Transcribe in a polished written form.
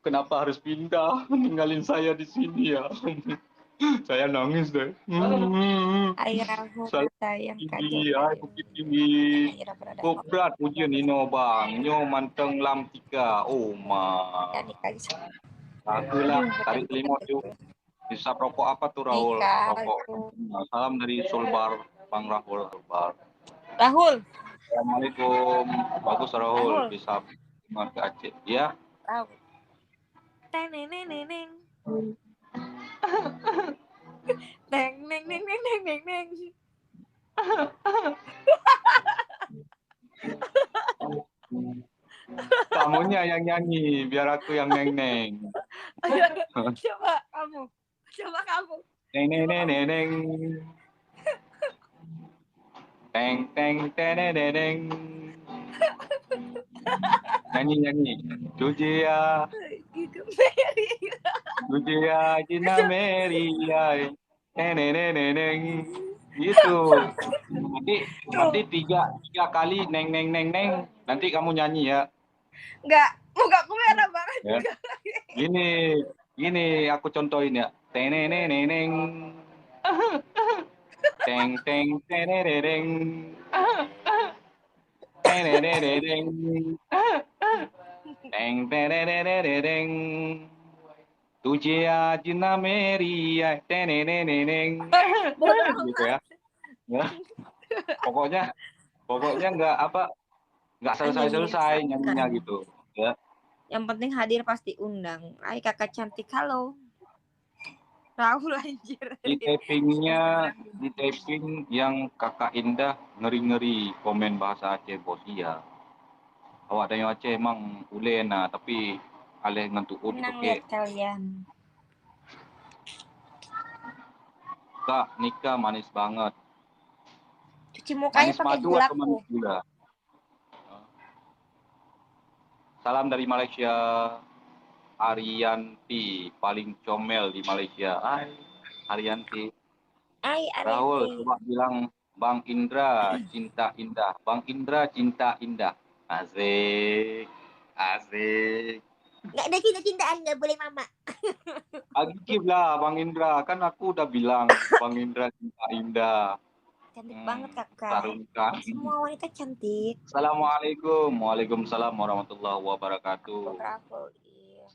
kenapa harus pindah, ninggalin saya di sini ya. Saya nangis deh. Ay Rahul Salah sayang tinggi, ay kayo. bukit tinggi. Ira berada Kok berat ujian ini bang, nyo manteng lam 3, oh ma. dan nikah di Aku lah, tarik limo yuk. Bisa rokok apa tuh Rahul? nikah Rokok. Nah, salam dari Sulbar, Bang Rahul. Sulbar. Rahul Assalamualaikum. Bagus Rahul, Rahul bisa ke Aceh. Ya. Rahul teneneneneng neng neng neng neng neng neng neng. Kamunya yang nyanyi, biar aku yang neng-neng. Coba kamu. Coba kamu. Neng neng neng neng neng. Teng teng teneneneng. Nyanyi. Tujia, Gitu Mary. Tujia Cina Meria. Neneneneng. Gitu. Nanti Tuh, tiga kali neng neng neng neng. Nanti kamu nyanyi ya. enggak, mukaku merah banget Ya. juga. Gini aku contohin ya. Teneneneng. Teng teng teneneneng. Teneneneng. Teng teneneneng. Tujia Cina Meria. Teneneneng. Bodoh Gitu amat. ya. Ya. Pokoknya nggak selesai-selesai nyanyinya Menyenangkan. gitu ya. Yang penting hadir pasti undang. Ay kakak cantik, halo. Rahul anjir. Di taping yang kakak Indah ngeri-ngeri komen bahasa Aceh bos iya. Awak dari Aceh emang ule nah tapi alih ngantuk Senang oke. lihat kalian. Kak nikah manis banget. Cuci mukanya Manis pakai madu atau gulaku. manis gula? Salam dari Malaysia. Arianti paling comel di Malaysia. Hai Arianti. Ay, Rahul Arianti. coba bilang Bang Indra cinta indah. Bang Indra cinta indah. Asik. Asik. Nggak ada cinta-cintaan, nggak boleh mama. Agib lah Bang Indra. Kan aku udah bilang Bang Indra cinta indah. Cantik banget kakak. Tarungkan. Semua wanita cantik. Assalamualaikum. Waalaikumsalam warahmatullahi wabarakatuh. Rahul, iya.